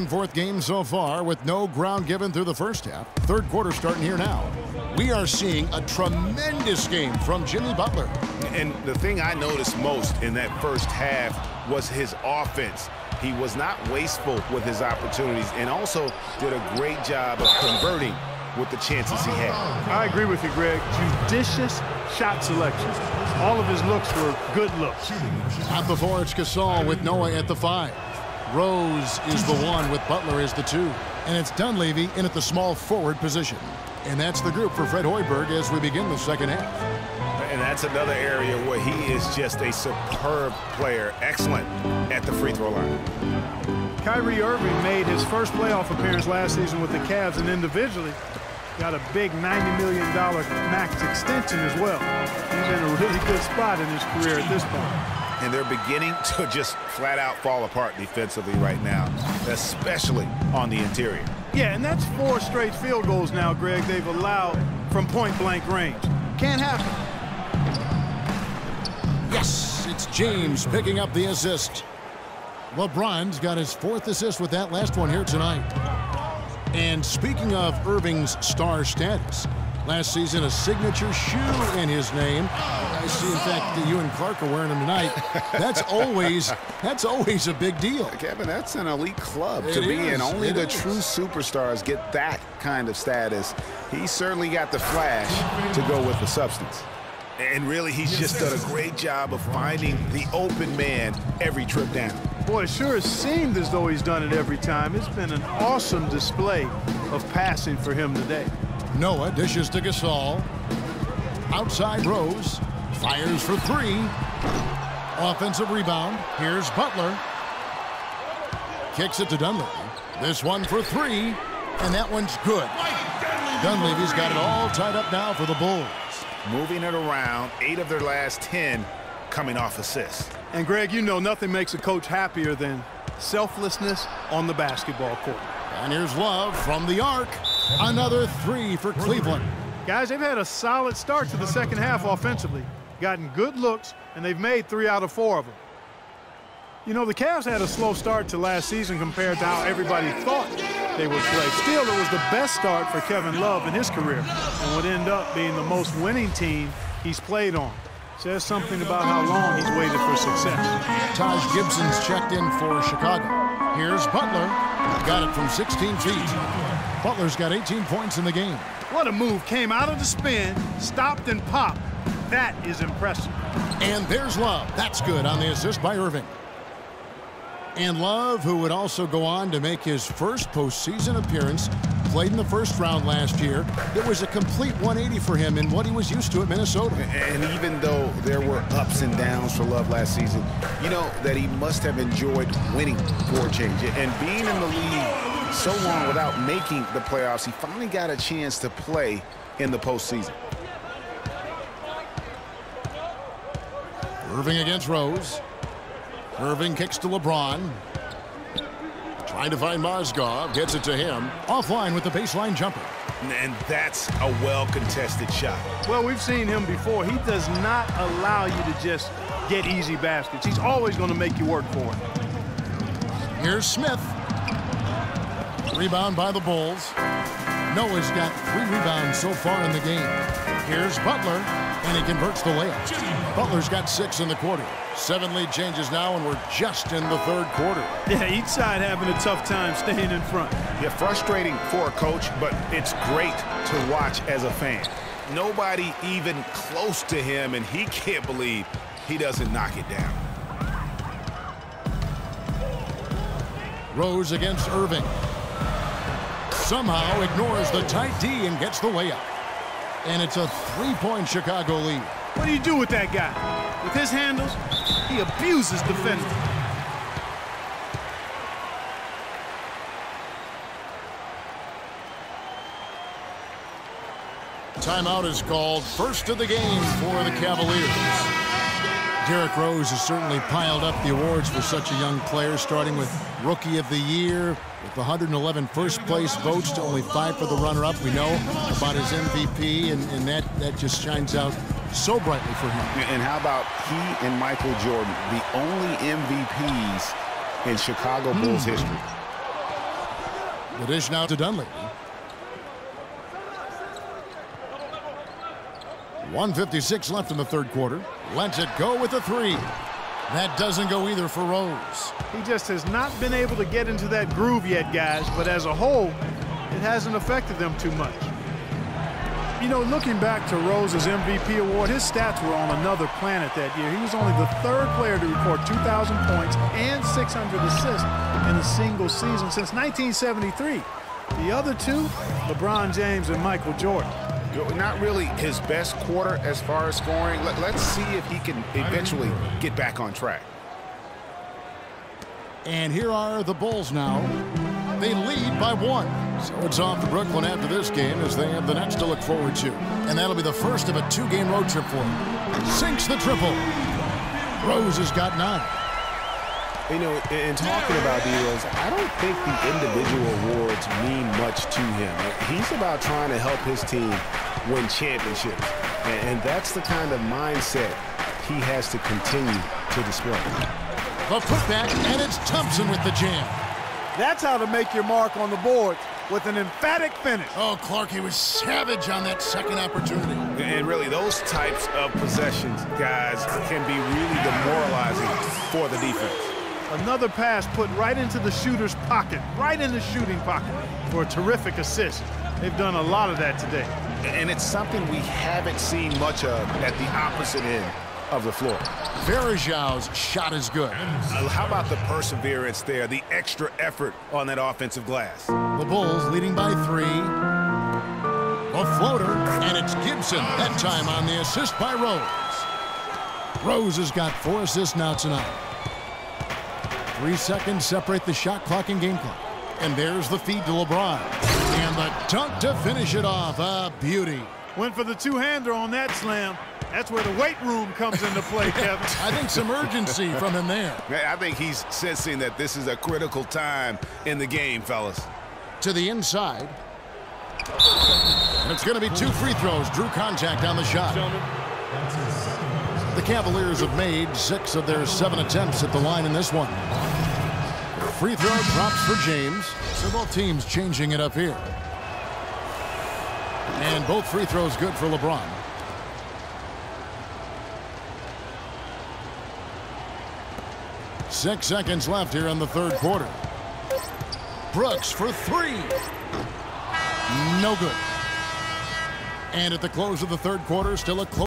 Fourth game so far with no ground given through the first half. Third quarter starting here now. We are seeing a tremendous game from Jimmy Butler. And the thing I noticed most in that first half was his offense. He was not wasteful with his opportunities and also did a great job of converting with the chances he had. I agree with you, Greg. Judicious shot selection. All of his looks were good looks. At the 4, it's Gasol with Noah at the 5. Rose is the 1 with Butler as the 2. And it's Dunleavy in at the small forward position. And that's the group for Fred Hoiberg as we begin the second half. And that's another area where he is just a superb player. Excellent at the free throw line. Kyrie Irving made his first playoff appearance last season with the Cavs, and individually got a big $90 million max extension as well. He's in a really good spot in his career at this point. And they're beginning to just flat out fall apart defensively right now, especially on the interior. Yeah, and that's 4 straight field goals now, Greg, they've allowed from point-blank range. Can't happen. Yes, it's James picking up the assist. LeBron's got his 4th assist with that last one here tonight. And speaking of Irving's star status, last season a signature shoe in his name. I see, in fact, that you and Clark are wearing them tonight. That's always a big deal. Kevin, that's an elite club to be in. Only the true superstars get that kind of status. He certainly got the flash to go with the substance. And really, he's just done a great job of finding the open man every trip down. Boy, it sure has seemed as though he's done it every time. It's been an awesome display of passing for him today. Noah dishes to Gasol. Outside Rose. Fires for 3. Offensive rebound. Here's Butler. Kicks it to Dunleavy. This one for 3. And that one's good. Dunleavy's got it all tied up now for the Bulls. Moving it around, 8 of their last 10 coming off assists. And, Greg, you know nothing makes a coach happier than selflessness on the basketball court. And here's Love from the arc. Another 3 for Cleveland. Guys, they've had a solid start to the second half offensively. Gotten good looks, and they've made 3 out of 4 of them. You know, the Cavs had a slow start to last season compared to how everybody thought they would play. Still, it was the best start for Kevin Love in his career and would end up being the most winning team he's played on. Says something about how long he's waited for success. Taj Gibson's checked in for Chicago. Here's Butler. Got it from 16 feet. Butler's got 18 points in the game. What a move. Came out of the spin, stopped and popped. That is impressive. And there's Love. That's good on the assist by Irving. And Love, who would also go on to make his first postseason appearance, played in the first round last year. It was a complete 180 for him in what he was used to at Minnesota. And even though there were ups and downs for Love last season, you know that he must have enjoyed winning for a change. And being in the league so long without making the playoffs, he finally got a chance to play in the postseason. Irving against Rose. Irving kicks to LeBron. Trying to find Mozgov. Gets it to him. Offline with the baseline jumper. And that's a well-contested shot. Well, we've seen him before. He does not allow you to just get easy baskets. He's always going to make you work for it. Here's Smith. Rebound by the Bulls. Noah's got 3 rebounds so far in the game. Here's Butler, and he converts the layup. Butler's got 6 in the quarter. 7 lead changes now, and we're just in the third quarter. Yeah, each side having a tough time staying in front. Yeah, frustrating for a coach, but it's great to watch as a fan. Nobody even close to him, and he can't believe he doesn't knock it down. Rose against Irving. Somehow ignores the tight D and gets the layup. And it's a 3-point Chicago lead. What do you do with that guy? With his handles, he abuses defenders. Timeout is called. First of the game for the Cavaliers. Derrick Rose has certainly piled up the awards for such a young player, starting with Rookie of the Year, with 111 first-place votes to only 5 for the runner-up. We know about his MVP, and that just shines out so brightly for him. And how about he and Michael Jordan, the only MVPs in Chicago Bulls history? The dish now to Dunleavy. 1:56 left in the third quarter. Lets it go with a three. That doesn't go either for Rose. He just has not been able to get into that groove yet, guys, but as a whole, it hasn't affected them too much. You know, looking back to Rose's MVP award, his stats were on another planet that year. He was only the third player to record 2,000 points and 600 assists in a single season since 1973. The other two, LeBron James and Michael Jordan. Not really his best quarter as far as scoring. Let's see if he can eventually get back on track. And here are the Bulls now. They lead by 1. So it's off to Brooklyn after this game as they have the Nets to look forward to. And that'll be the first of a 2-game road trip for him. Sinks the triple. Rose has got 9. You know, in talking about D-Rose, I don't think the individual awards mean much to him. He's about trying to help his team win championships. And that's the kind of mindset he has to continue to display. The putback, and it's Thompson with the jam. That's how to make your mark on the board with an emphatic finish. Oh, Clark, he was savage on that second opportunity. And really, those types of possessions, guys, can be really demoralizing for the defense. Another pass put right into the shooter's pocket, right in the shooting pocket for a terrific assist. They've done a lot of that today. And it's something we haven't seen much of at the opposite end of the floor. Varejão's shot is good. How about the perseverance there, the extra effort on that offensive glass? The Bulls leading by 3. A floater, and it's Gibson, that time on the assist by Rose. Rose has got 4 assists now tonight. 3 seconds separate the shot clock and game clock. And there's the feed to LeBron. And the dunk to finish it off. A beauty. Went for the two-hander on that slam. That's where the weight room comes into play, Kevin. I think some urgency from him there. I think he's sensing that this is a critical time in the game, fellas. To the inside. And it's going to be 2 free throws. Drew contact on the shot. The Cavaliers have made 6 of their 7 attempts at the line in this one. Free throw drops for James. So both teams changing it up here. And both free throws good for LeBron. Six seconds left here in the third quarter. Brooks for 3. No good. And at the close of the third quarter, still a close.